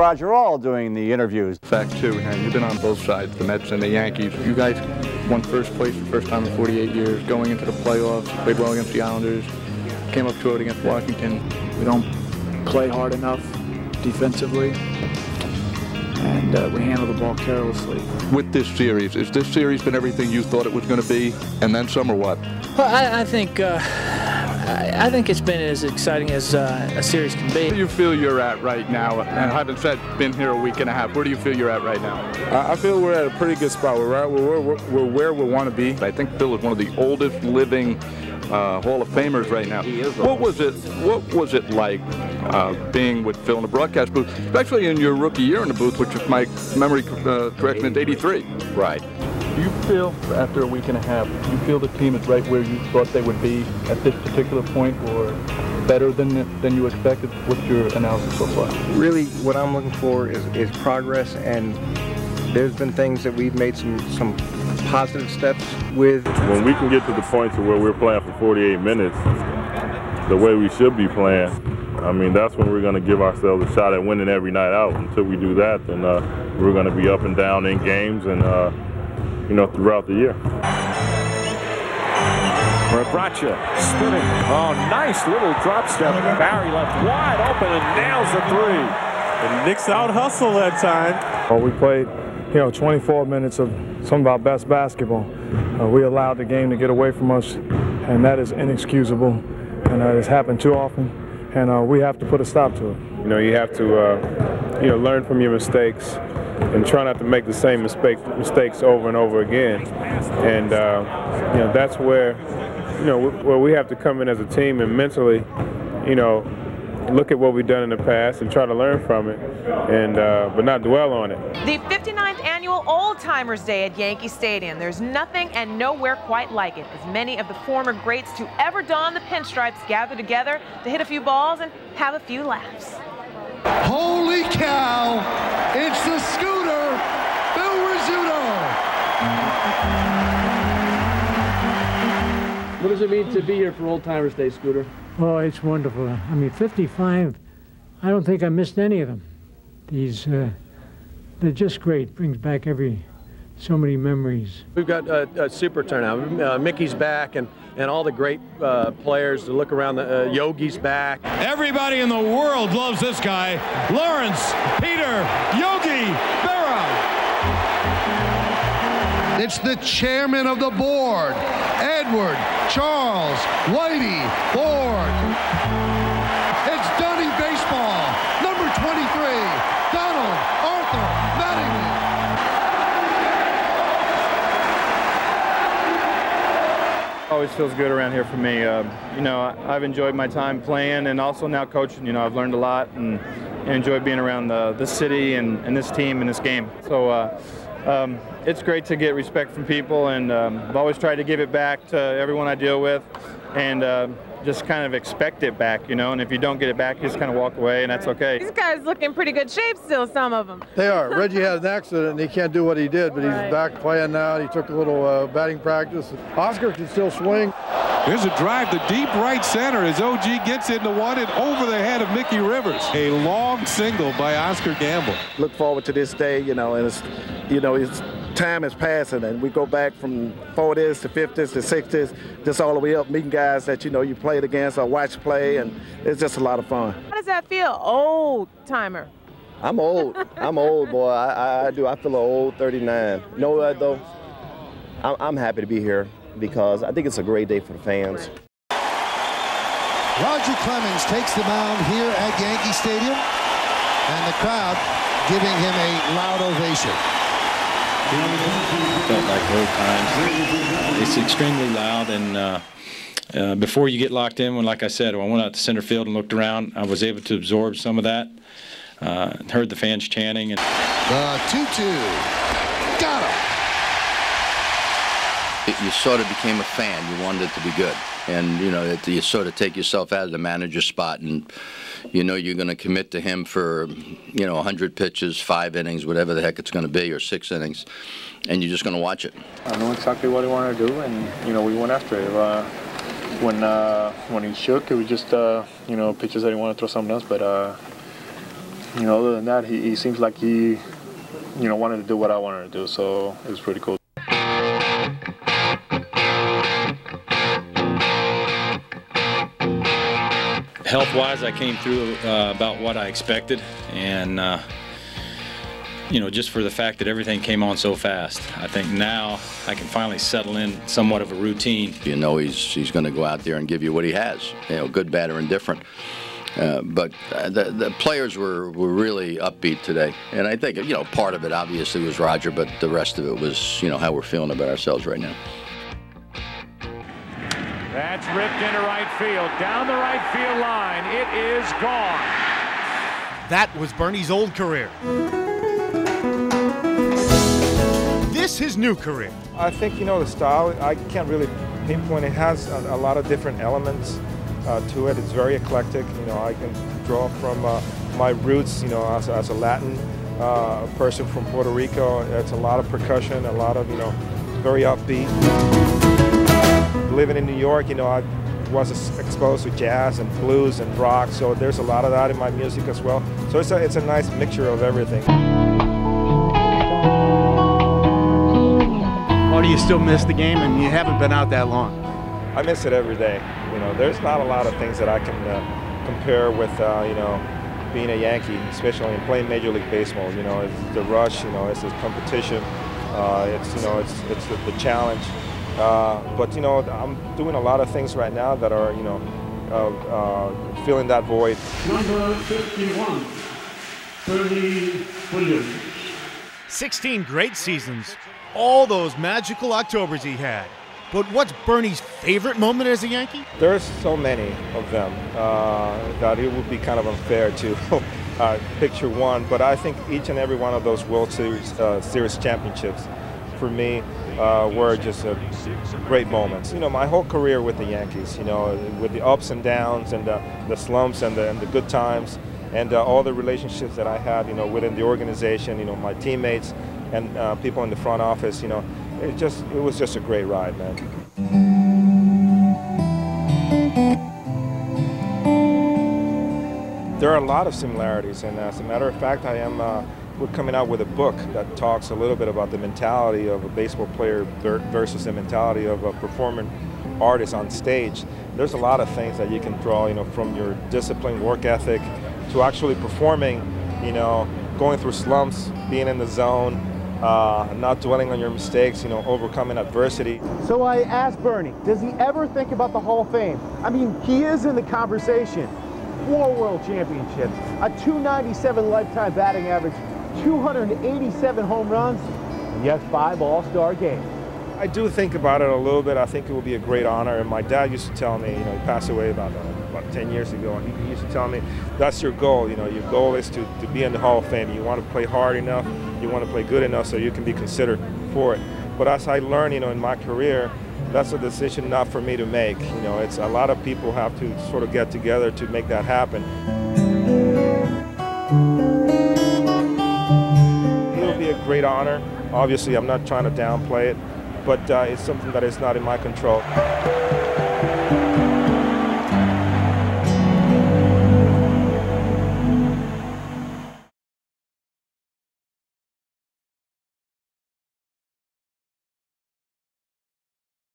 Roger Ahl doing the interviews. Fact too, and you've been on both sides, the Mets and the Yankees. You guys won first place for the first time in 48 years, going into the playoffs, played well against the Islanders, came up short against Washington. We don't play hard enough defensively, and we handle the ball carelessly. With this series, has this series been everything you thought it was going to be, and then some, or what? Well, I think it's been as exciting as a series can be. Where do you feel you're at right now? And having said, been here a week and a half, where do you feel you're at right now? I feel we're at a pretty good spot. We're where we want to be. I think Phil is one of the oldest living Hall of Famers right now. He is. What was it like being with Phil in the broadcast booth, especially in your rookie year in the booth, which, if my memory corrects me, is '83? Right. Do you feel, after a week and a half, do you feel the team is right where you thought they would be at this particular point, or better than you expected? What's your analysis so far? Really, what I'm looking for is progress, and there's been things that we've made some positive steps with. When we can get to the point to where we're playing for 48 minutes, the way we should be playing, I mean, that's when we're going to give ourselves a shot at winning every night out. Until we do that, then we're going to be up and down in games and throughout the year. Bracha spinning. Oh, nice little drop step. Barry left wide open and nails the three. And Nick's out hustle that time. Well, we played, 24 minutes of some of our best basketball. We allowed the game to get away from us, and that is inexcusable. And it's happened too often, and we have to put a stop to it. You have to, learn from your mistakes and try not to make the same mistakes over and over again. And that's where, where we have to come in as a team and mentally, look at what we've done in the past and try to learn from it, and but not dwell on it. The 59th annual Old Timers Day at Yankee Stadium. There's nothing and nowhere quite like it, as many of the former greats to ever don the pinstripes gather together to hit a few balls and have a few laughs. Holy cow! It's the Scooter, Phil Rizzuto! What does it mean to be here for Old Timers Day, Scooter? Oh, it's wonderful. I mean, 55, I don't think I missed any of them. They're just great. Brings back so many memories. We've got a super turnout. Mickey's back, and all the great players to look around. Yogi's back. Everybody in the world loves this guy, Lawrence Peter Yogi Berra. It's the chairman of the board, Edward Charles Whitey Ford. It's Dunny Baseball, number 23, Donald Arthur Mattingly. Always feels good around here for me. I've enjoyed my time playing and also now coaching. I've learned a lot and enjoyed being around the city and this team and this game. So it's great to get respect from people, and I've always tried to give it back to everyone I deal with, and just kind of expect it back, and if you don't get it back, you just kind of walk away, and that's okay. These guys look in pretty good shape still, some of them. They are. Reggie had an accident, and he can't do what he did, but he's back playing now. He took a little batting practice. Oscar can still swing. There's a drive to deep right center as OG gets into one and over the head of Mickey Rivers. A long single by Oscar Gamble. Look forward to this day, and it's time is passing, and we go back from 40s to 50s to 60s, just all the way up, meeting guys that you played against or watched play, and it's just a lot of fun. How does that feel, old timer? I'm old. I'm old, boy. I feel an old 39. You know what, though? I'm happy to be here because I think it's a great day for the fans. Roger Clemens takes the mound here at Yankee Stadium, and the crowd giving him a loud ovation. Felt like old times. It's extremely loud, and before you get locked in, like I said, when I went out to center field and looked around, I was able to absorb some of that. Heard the fans chanting. And the 2-2. Got him. You sort of became a fan. You wanted it to be good. And, you sort of take yourself out of the manager spot, and you're going to commit to him for, 100 pitches, 5 innings, whatever the heck it's going to be, or 6 innings, and you're just going to watch it. I know exactly what he wanted to do, and, we went after it. When he shook, it was just, pitches that he wanted to throw something else, but you know, other than that, he seems like he, you know, wanted to do what I wanted to do, so it was pretty cool. Health-wise, I came through about what I expected, and you know, just for the fact that everything came on so fast. I think now I can finally settle in somewhat of a routine. You know he's going to go out there and give you what he has, you know, good, bad, or indifferent. But the players were really upbeat today, and I think, you know, part of it obviously was Roger, but the rest of it was, you know, how we're feeling about ourselves right now. That's ripped into right field, down the right field line. It is gone. That was Bernie's old career. This his new career. I think, you know, the style, I can't really pinpoint. It has a lot of different elements to it. It's very eclectic. You know, I can draw from my roots, you know, as a Latin person from Puerto Rico. It's a lot of percussion, a lot of, you know, very upbeat. Living in New York, you know, I was exposed to jazz and blues and rock, so there's a lot of that in my music as well. So it's a nice mixture of everything. Or do you still miss the game, and you haven't been out that long? I miss it every day. You know, there's not a lot of things that I can compare with, you know, being a Yankee, especially in playing Major League Baseball. You know, it's the rush. You know, it's the competition. It's, you know, it's the challenge. But, you know, I'm doing a lot of things right now that are, you know, filling that void. Number 51, Bernie Williams. 16 great seasons, all those magical Octobers he had. But what's Bernie's favorite moment as a Yankee? There's so many of them that it would be kind of unfair to picture one, but I think each and every one of those World Series championships for me were just great moments. You know, my whole career with the Yankees, you know, with the ups and downs and the slumps and the good times and all the relationships that I had, you know, within the organization, you know, my teammates and people in the front office, you know, it was just a great ride, man. There are a lot of similarities, and as a matter of fact, we're coming out with a book that talks a little bit about the mentality of a baseball player versus the mentality of a performing artist on stage. There's a lot of things that you can draw, you know, from your discipline, work ethic, to actually performing, you know, going through slumps, being in the zone, not dwelling on your mistakes, you know, overcoming adversity. So I asked Bernie, does he ever think about the Hall of Fame? I mean, he is in the conversation. 4 World Championships, a .297 lifetime batting average, 287 home runs, and yet 5 All-Star games. I do think about it a little bit. I think it will be a great honor. And my dad used to tell me, you know, he passed away about 10 years ago, and he used to tell me, that's your goal. You know, your goal is to be in the Hall of Fame. You want to play hard enough, you want to play good enough so you can be considered for it. But as I learned, you know, in my career, that's a decision not for me to make. You know, it's a lot of people have to sort of get together to make that happen. It'll be a great honor. Obviously, I'm not trying to downplay it, but it's something that is not in my control.